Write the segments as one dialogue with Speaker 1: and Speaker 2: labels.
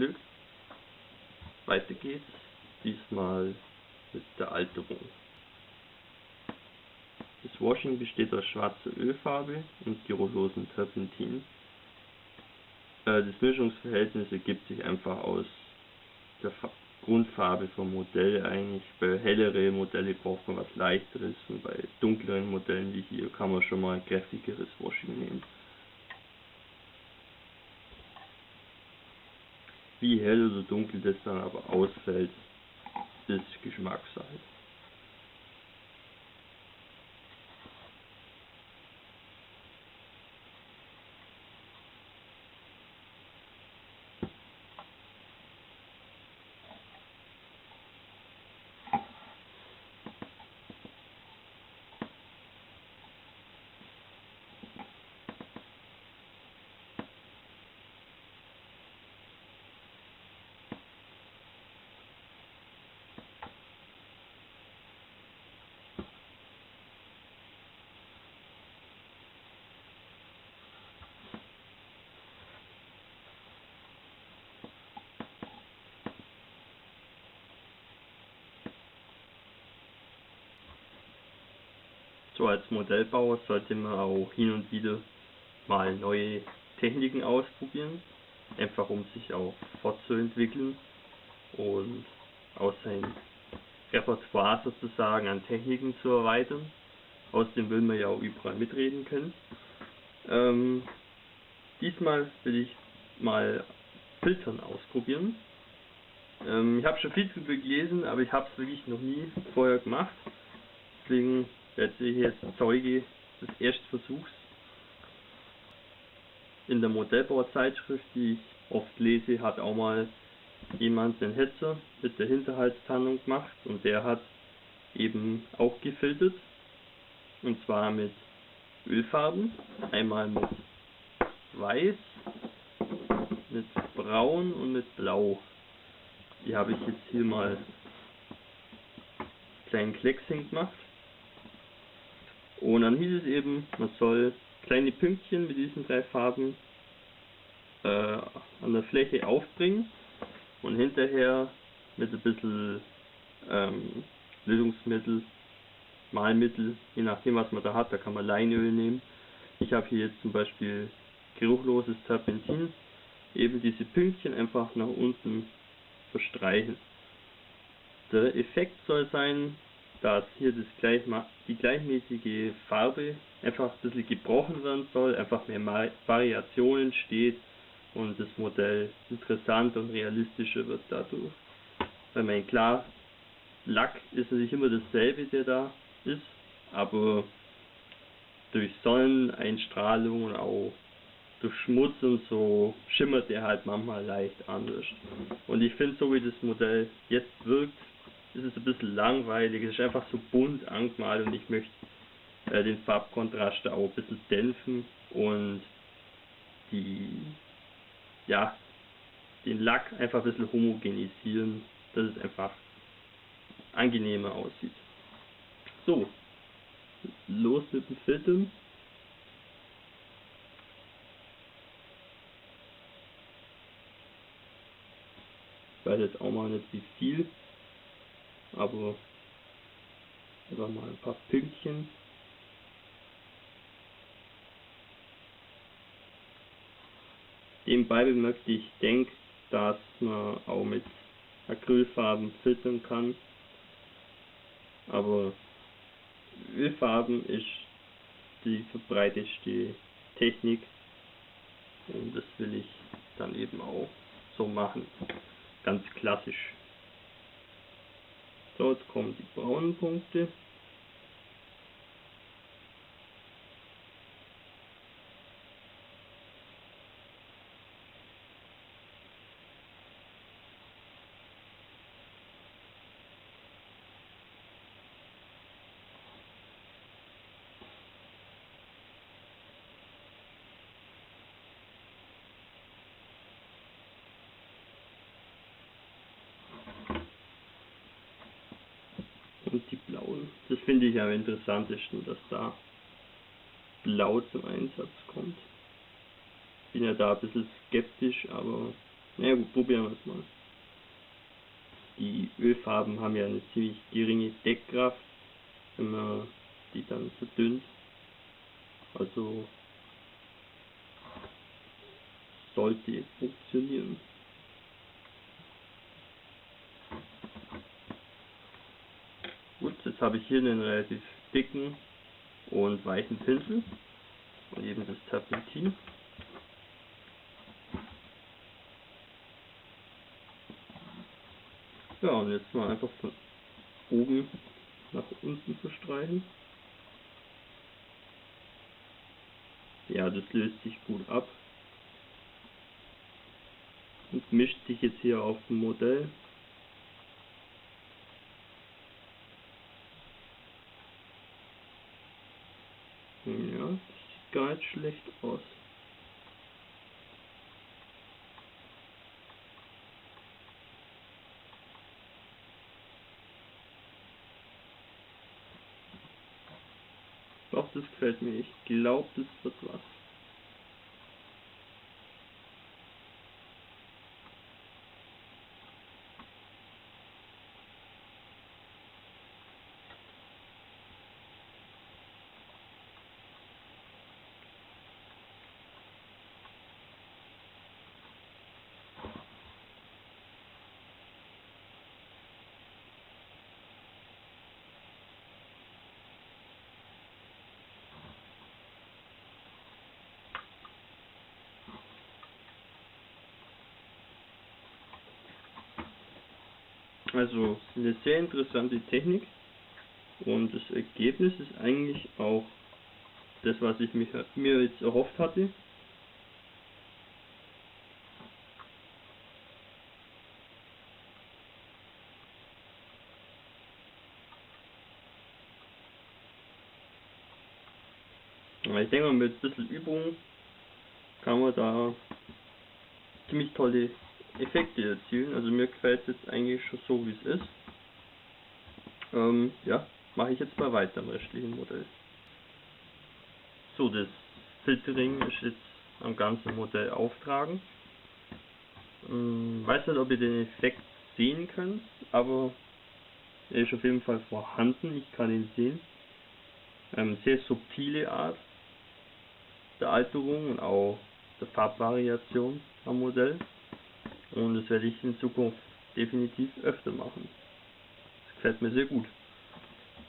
Speaker 1: Glück. Weiter geht's, diesmal mit der Alterung. Das Washing besteht aus schwarzer Ölfarbe und gerollosen Turpentin. Das Mischungsverhältnis ergibt sich einfach aus der Grundfarbe vom Modell eigentlich. Bei helleren Modellen braucht man was leichteres und bei dunkleren Modellen wie hier kann man schon mal ein kräftigeres Washing nehmen. Wie hell oder dunkel das dann aber ausfällt, ist Geschmackssache. So, als Modellbauer sollte man auch hin und wieder mal neue Techniken ausprobieren, einfach um sich auch fortzuentwickeln und auch sein Repertoire sozusagen an Techniken zu erweitern. Außerdem will man ja auch überall mitreden können. Diesmal will ich mal Filtern ausprobieren. Ich habe schon viel darüber gelesen, aber ich habe es wirklich noch nie vorher gemacht. Deswegen werde ich jetzt Zeuge des Erstversuchs. In der Modellbauzeitschrift, die ich oft lese, hat auch mal jemand den Hetzer mit der Hinterhaltstannung gemacht und der hat eben auch gefiltert. Und zwar mit Ölfarben. Einmal mit Weiß, mit Braun und mit Blau. Die habe ich jetzt hier mal kleinen Kleckschen gemacht. Und dann hieß es eben, man soll kleine Pünktchen mit diesen drei Farben an der Fläche aufbringen und hinterher mit ein bisschen Lösungsmittel, Malmittel, je nachdem was man da hat, da kann man Leinöl nehmen. Ich habe hier jetzt zum Beispiel geruchloses Turpentin, eben diese Pünktchen einfach nach unten verstreichen. Der Effekt soll sein, dass hier die gleichmäßige Farbe einfach ein bisschen gebrochen werden soll, einfach mehr Variation entsteht und das Modell interessanter und realistischer wird dadurch. Weil man klar, Lack ist natürlich immer dasselbe, der da ist, aber durch Sonneneinstrahlung und auch durch Schmutz und so schimmert der halt manchmal leicht anders. Und ich finde, so wie das Modell jetzt wirkt, ist es ein bisschen langweilig, es ist einfach so bunt angemalt und ich möchte den Farbkontrast auch ein bisschen dämpfen und den Lack einfach ein bisschen homogenisieren, dass es einfach angenehmer aussieht. So, los mit dem Filtern. Ich weiß jetzt auch mal nicht wie viel, aber einfach mal ein paar Pünktchen. Nebenbei bemerkt, ich denke, dass man auch mit Acrylfarben filtern kann, aber Ölfarben ist die verbreitetste Technik und das will ich dann eben auch so machen, ganz klassisch. So, jetzt kommen die braunen Punkte. Und die blauen. Das finde ich am interessantesten, dass da Blau zum Einsatz kommt. Bin ja da ein bisschen skeptisch, aber Na ja, gut, probieren wir es mal. Die Ölfarben haben ja eine ziemlich geringe Deckkraft, wenn man die dann verdünnt. Also sollte funktionieren. Gut, jetzt habe ich hier einen relativ dicken und weichen Pinsel und eben das Terpentin. Ja, und jetzt mal einfach von oben nach unten verstreichen. Ja, das löst sich gut ab und mischt sich jetzt hier auf dem Modell. Ja, das sieht gar nicht schlecht aus. Doch, das gefällt mir. Ich glaube, das wird was. Also eine sehr interessante Technik und das Ergebnis ist eigentlich auch das, was ich mir jetzt erhofft hatte. Aber ich denke mal, mit ein bisschen Übung kann man da ziemlich tolle Effekte erzielen. Also mir gefällt es jetzt eigentlich schon so, wie es ist. Ja, mache ich jetzt mal weiter im restlichen Modell. So, das Filtering ist jetzt am ganzen Modell auftragen. Weiß nicht, ob ihr den Effekt sehen könnt, aber er ist auf jeden Fall vorhanden. Ich kann ihn sehen. Sehr subtile Art der Alterung und auch der Farbvariation am Modell. Und das werde ich in Zukunft definitiv öfter machen. Das gefällt mir sehr gut.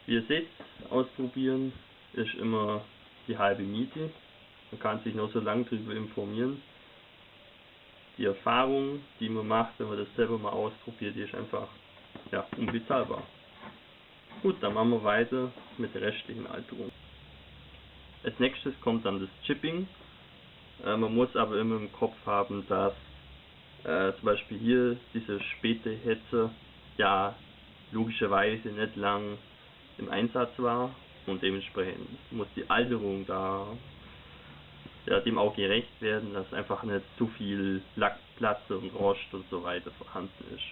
Speaker 1: Wie ihr seht, ausprobieren ist immer die halbe Miete. Man kann sich noch so lange darüber informieren. Die Erfahrung, die man macht, wenn man das selber mal ausprobiert, die ist einfach unbezahlbar. Gut, dann machen wir weiter mit der restlichen Alterung. Als nächstes kommt dann das Chipping. Man muss aber immer im Kopf haben, dass zum Beispiel hier diese späte Hetze ja logischerweise nicht lang im Einsatz war und dementsprechend muss die Alterung da dem auch gerecht werden, dass einfach nicht zu viel Lackplatze und Rost und so weiter vorhanden ist.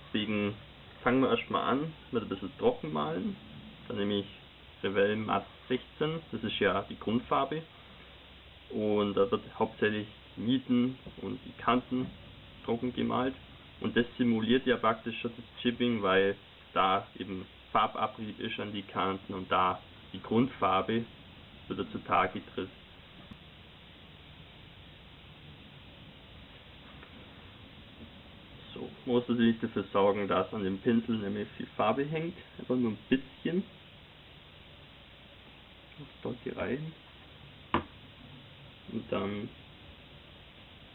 Speaker 1: Deswegen fangen wir erstmal an mit ein bisschen Trockenmalen. Dann nehme ich Revell Matt 16, das ist ja die Grundfarbe. Und da wird hauptsächlich die Nieten und die Kanten trocken gemalt. Und das simuliert ja praktisch schon das Chipping, weil da eben Farbabrieb ist an die Kanten und da die Grundfarbe wieder zutage tritt. So, man muss natürlich dafür sorgen, dass an dem Pinsel nämlich viel Farbe hängt, einfach nur ein bisschen. Dort hier rein. Und dann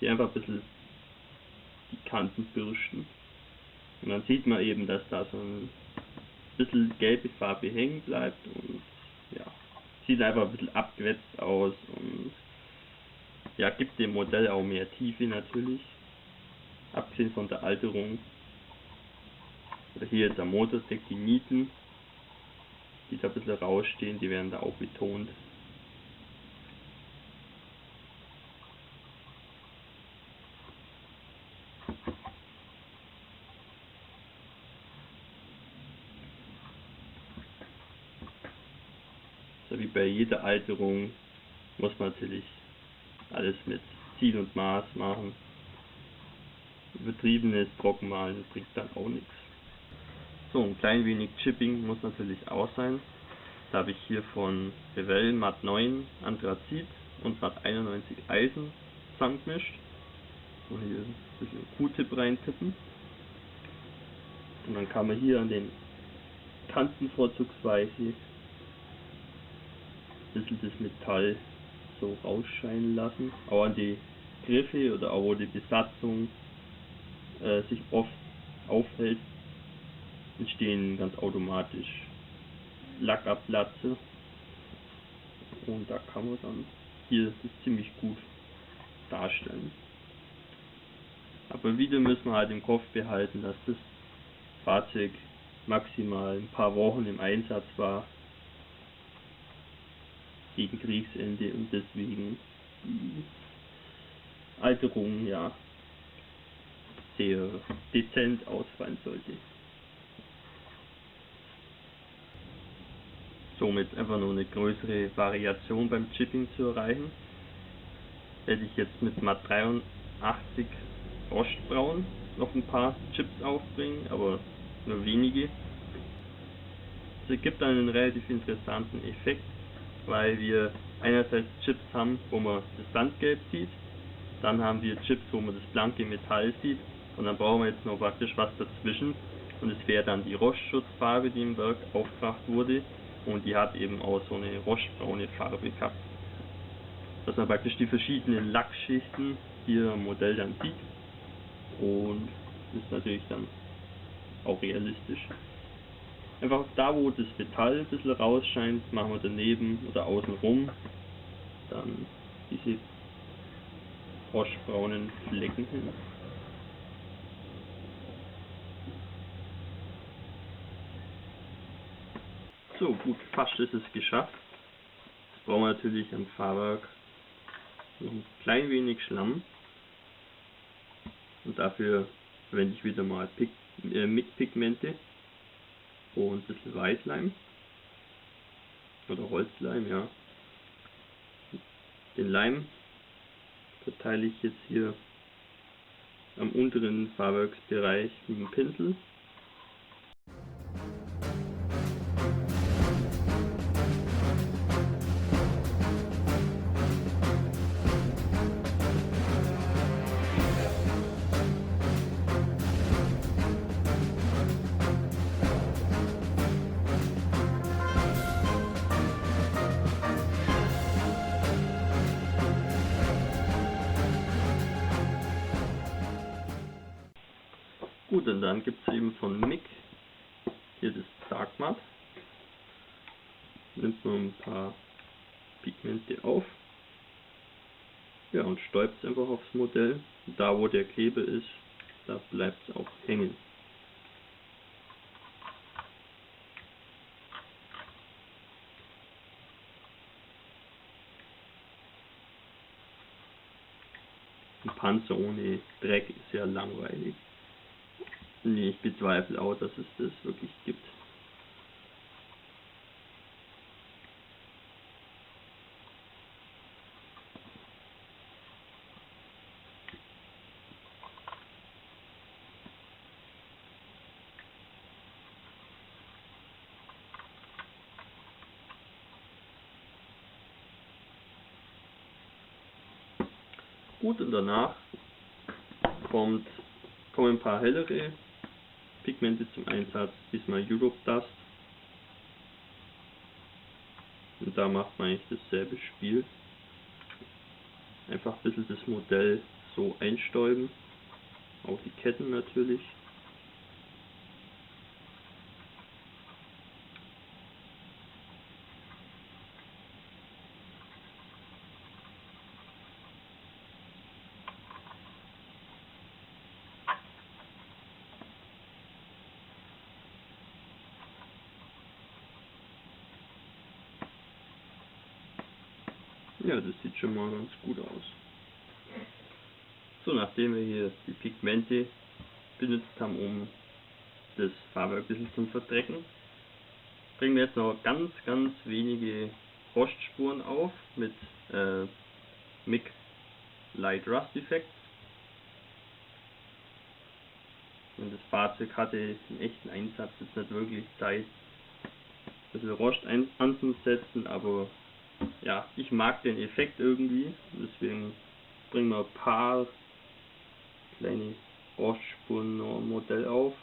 Speaker 1: hier einfach ein bisschen die Kanten bürsten. Und dann sieht man eben, dass da so ein bisschen gelbe Farbe hängen bleibt und ja, sieht einfach ein bisschen abgewetzt aus und ja, gibt dem Modell auch mehr Tiefe natürlich, abgesehen von der Alterung. Oder hier jetzt am Motordeck die Nieten, die da ein bisschen rausstehen, die werden da auch betont. So wie bei jeder Alterung muss man natürlich alles mit Ziel und Maß machen. übertriebenes Trockenmalen bringt dann auch nichts. So, ein klein wenig Chipping muss natürlich auch sein. Da habe ich hier von Revell Mat 9 Anthrazit und Mat 91 Eisen zusammengemischt. Und hier ein bisschen Q-Tip reintippen. Und dann kann man hier an den Kanten vorzugsweise ein bisschen das Metall so rausscheinen lassen. Auch an die Griffe oder auch wo die Besatzung sich oft aufhält, entstehen ganz automatisch Lackabplatze. Und da kann man dann hier das ziemlich gut darstellen. Aber wieder müssen wir halt im Kopf behalten, dass das Fahrzeug maximal ein paar Wochen im Einsatz war gegen Kriegsende und deswegen die Alterung ja sehr dezent ausfallen sollte. Somit einfach nur eine größere Variation beim Chipping zu erreichen. Werde ich jetzt mit Mat 83 Rostbraun noch ein paar Chips aufbringen, aber nur wenige. Es gibt dann einen relativ interessanten Effekt, weil wir einerseits Chips haben, wo man das Sandgelb sieht, dann haben wir Chips, wo man das blanke Metall sieht und dann brauchen wir jetzt noch praktisch was dazwischen und es wäre dann die Rostschutzfarbe, die im Werk aufgebracht wurde und die hat eben auch so eine rostbraune Farbe gehabt. Dass man praktisch die verschiedenen Lackschichten hier am Modell dann sieht und das ist natürlich dann auch realistisch. Einfach da, wo das Metall ein bisschen rausscheint, machen wir daneben oder außen rum dann diese rostbraunen Flecken hin. So, gut, fast ist es geschafft. Jetzt brauchen wir natürlich am Fahrwerk noch ein klein wenig Schlamm. Und dafür verwende ich wieder mal MIG-Pigmente und ein bisschen Weißleim. Oder Holzleim, ja. Den Leim verteile ich jetzt hier am unteren Fahrwerksbereich mit dem Pinsel. Gut, und dann gibt es eben von MIG hier das Dark Matte. Nimmt man ein paar Pigmente auf, ja, und stäubt es einfach aufs Modell. Da wo der Kleber ist, da bleibt es auch hängen. Ein Panzer ohne Dreck ist ja langweilig. Nee, ich bezweifle auch, dass es das wirklich gibt. Gut, und danach kommen ein paar hellere Pigmente zum Einsatz, diesmal Europe Dust. Und da macht man eigentlich dasselbe Spiel. Einfach ein bisschen das Modell so einstäuben, auch die Ketten natürlich. Ja, das sieht schon mal ganz gut aus. So, nachdem wir hier die Pigmente benutzt haben, um das Fahrwerk ein bisschen zu verdrecken, bringen wir jetzt noch ganz wenige Rostspuren auf mit MIG Light Rust Effects. Und das Fahrzeug hatte im echten Einsatz jetzt nicht wirklich Zeit, ein bisschen Rost anzusetzen, aber ja, ich mag den Effekt irgendwie, deswegen bringen wir ein paar kleine Rostspuren noch im Modell auf.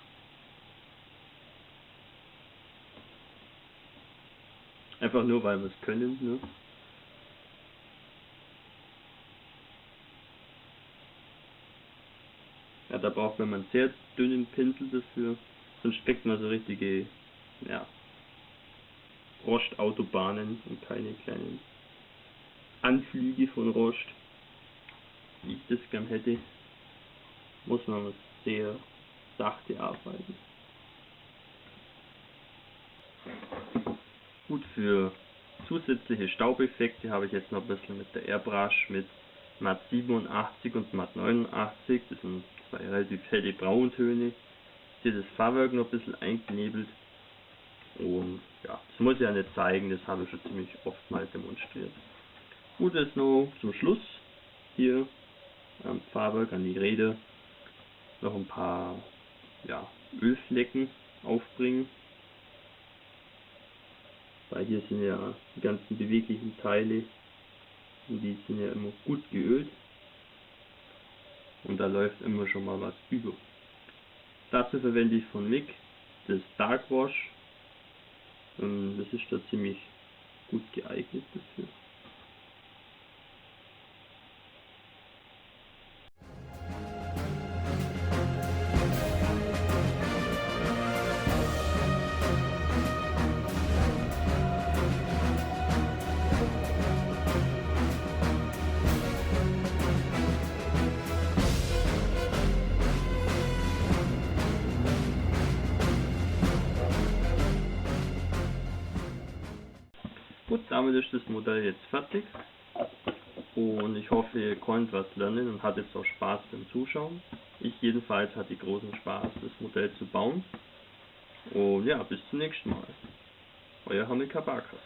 Speaker 1: Einfach nur, weil wir es können, ne? Ja, da braucht man einen sehr dünnen Pinsel dafür, sonst kriegt man so richtige, ja, Rostautobahnen und keine kleinen Anflüge von Rost, wie ich das gern hätte. Muss man sehr sachte arbeiten. Gut, für zusätzliche Staubeffekte habe ich jetzt noch ein bisschen mit der Airbrush mit Matt 87 und Matt 89, das sind zwei relativ helle Brauntöne, hier das Fahrwerk noch ein bisschen eingenebelt. Und ja, das muss ich ja nicht zeigen, das habe ich schon ziemlich oft mal demonstriert. Gut, ist noch zum Schluss hier am Fahrwerk, an die Räder, noch ein paar Ölflecken aufbringen. Weil hier sind ja die ganzen beweglichen Teile, und die sind ja immer gut geölt. Und da läuft immer schon mal was über. Dazu verwende ich von MIG das Dark Wash. Das ist da ziemlich gut geeignet dafür. Gut, damit ist das Modell jetzt fertig und ich hoffe, ihr konntet was lernen und hattet auch Spaß beim Zuschauen. Ich jedenfalls hatte großen Spaß, das Modell zu bauen. Und ja, bis zum nächsten Mal. Euer Hamilcar Barkas.